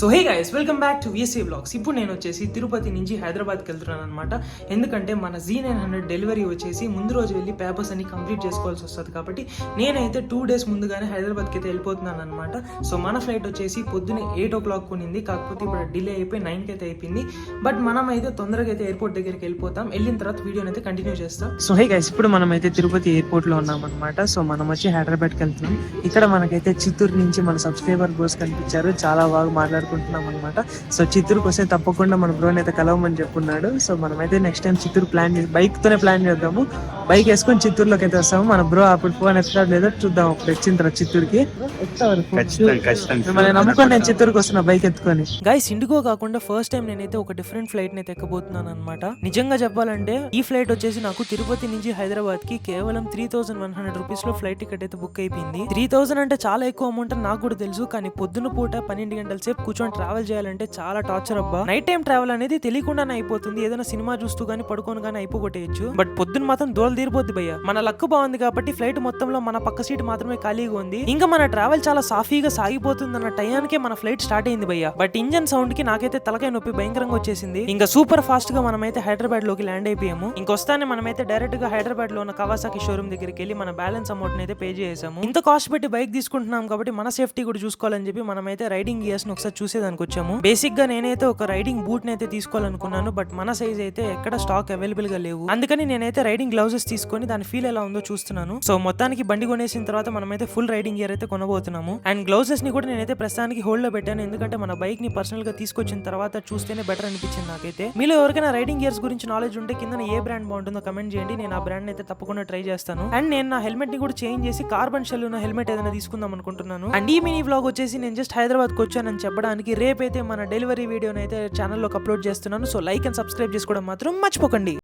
So hey guys, welcome back to VSA blogs. ఇప్పుడు నేను వచ్చేసి తిరుపతి నుంచి హైదరాబాద్కి వెళ్తున్నాను అనమాట. ఎందుకంటే మన Z900 డెలివరీ వచ్చేసి ముందు రోజు వెళ్ళి పేపర్స్ అన్ని కంప్లీట్ చేసుకోవాల్సి వస్తుంది. కాబట్టి నేనైతే 2 days ముందుగానే హైదరాబాద్కి అయితే వెళ్ళిపోతున్నాను అనమాట. సో మన ఫ్లైట్ వచ్చేసి పొద్దున్నే 8 o'clock ఉన్నింది. కాకపోతే ఇప్పుడు డిలే అయిపోయి 9కి అయితే అయిపోయింది. బట్ మనం అయితే తొందరగా అయితే ఎయిర్పోర్ట్ దగ్గరికి వెళ్ళిపోతాం. వెళ్ళిన తర్వాత వీడియోని అయితే కంటిన్యూ చేస్తాం. సో హే గైస్, ఇప్పుడు మనం అయితే తిరుపతి ఎయిర్పోర్ట్ లో ఉన్నాం అనమాట. సో మనం వచ్చి హైదరాబాద్కి వెళ్తున్నాం. ఇక్కడ మనకైతే చిత్తూరు నుంచి మన సబ్స్క్రైబర్ బోస్ కనిపించారు. చాలా బాగా మాట్లాడుకుంటున్నాం అనమాట. సో చిత్తూరుకి వస్తే తప్పకుండా మన బ్రోని అయితే కలవమని చెప్పుకున్నాడు. సో మనమైతే నెక్స్ట్ టైం చిత్తూరు ప్లాన్ చేసి బైక్ తోనే ప్లాన్ చేద్దాము. బైక్ వేసుకొని చిత్తూరులోకి అయితే వస్తాము. మన బ్రో అప్పుడు ఫోన్ ఎత్తాడు లేదో చూద్దాం. అప్పుడు వచ్చిన తర్వాత చిత్తూరుకి నమ్ముకొని నేను చిత్తూరుకి వస్తున్నా బైక్ ఎత్తుకొని. గైస్, ఇండిగో కాకుండా ఫస్ట్ టైం నేనైతే ఒక డిఫరెంట్ ఫ్లైట్ ని ఎక్కబోతున్నాను అనమాట. నిజంగా చెప్పాలంటే ఈ ఫ్లైట్ వచ్చేసి నాకు తిరుపతి నుంచి హైదరాబాద్ కి కేవలం 3100 రూపీస్ లో ఫ్లైట్ టికెట్ అయితే బుక్ అయిపోయింది. 3000 అంటే చాలా ఎక్కువ అమౌంట్ అని నాకు కూడా తెలుసు. కానీ పొద్దున పూట 12 గంటల సేపు కూర్చొని ట్రావెల్ చేయాలంటే చాలా టార్చర్ అబ్బా. నైట్ టైం ట్రావెల్ అనేది తెలియకుండానే అయిపోతుంది. ఏదైనా సినిమా చూస్తూ గానీ పడుకోని గానీ అయిపోగొట్టేయచ్చు. బట్ పొద్దున మాత్రం దూరం తీరిపోద్ది భయ్య. మన లక్ బాగుంది కాబట్టి ఫ్లైట్ మొత్తంలో మన పక్క సీట్ మాత్రమే ఖాళీగా ఉంది. ఇంకా మన ట్రావెల్ చాలా సాఫీగా సాగిపోతుంది అన్న టయానికే మన ఫ్లైట్ స్టార్ట్ అయింది భయ్య. బట్ ఇంజన్ సౌండ్ కి నాకైతే తలకాయ నొప్పి భయంకరంగా వచ్చేసింది. ఇంకా సూపర్ ఫాస్ట్ గా మనమైతే హైదరాబాద్ లోకి ల్యాండ్ అయిపోయాము. ఇంకొస్తానే మనమైతే డైరెక్ట్ గా హైదరాబాద్ లో ఉన్న కవాసాకి షోరూమ్ దగ్గరికి వెళ్ళి మన బ్యాలెన్స్ అమౌంట్ అయితే పే చేసాము. ఇంత కాస్ట్ పెట్టి బైక్ తీసుకుంటున్నాం కాబట్టి మన సేఫ్టీ కూడా చూసుకోవాలని చెప్పి మనమైతే రైడింగ్ గియర్స్ ని ఒకసారి చూసేదానికి వచ్చాము. బేసిక్ గా నేనైతే ఒక రైడింగ్ బూట్ ని అయితే తీసుకోవాలనుకున్నాను. బట్ మన సైజ్ అయితే ఎక్కడ స్టాక్ అవైలబుల్ గా లేవు. అందుకని నేనైతే రైడింగ్ గ్లౌజెస్ తీసుకొని దాని ఫీల్ ఎలా ఉందో చూస్తున్నాను. సో మొత్తానికి బండి కొనేసిన తర్వాత మనమైతే ఫుల్ రైడింగ్ గియర్ అయితే కొనబోతున్నాము. అండ్ గ్లౌజెస్ ని కూడా నేనైతే ప్రస్తుతానికి హోల్డ్ లో పెట్టాను. ఎందుకంటే మన బైక్ ని పర్సనల్ గా తీసుకొచ్చిన తర్వాత చూస్తేనే బెటర్ అనిపించింది నాకైతే. మీలో ఎవరికైనా రైడింగ్ గియర్స్ గురించి నాలెడ్జ్ ఉంటే కింద ఏ బ్రాండ్ బాగుంటుందో కమెంట్ చేయండి. నేను ఆ బ్రాండ్ అయితే తప్పకుండా ట్రై చేస్తాను. అండ్ నేను నా హెల్మెట్ ని కూడా చేంజ్ చేసి కార్బన్ షెల్ ఉన్న హెల్మెట్ ఏదైనా తీసుకుందాం అనుకుంటున్నాను. అండ్ ఈ మినీ వ్లాగ్ వచ్చేసి నేను జస్ట్ హైదరాబాద్ కి వచ్చానని చెప్పడానికి రేపైతే మన డెలివరీ వీడియోని అయితే ఛానల్లోకి అప్లోడ్ చేస్తున్నాను. సో లైక్ అండ్ సబ్స్క్రైబ్ చేసుకోవడం మాత్రం మర్చిపోకండి.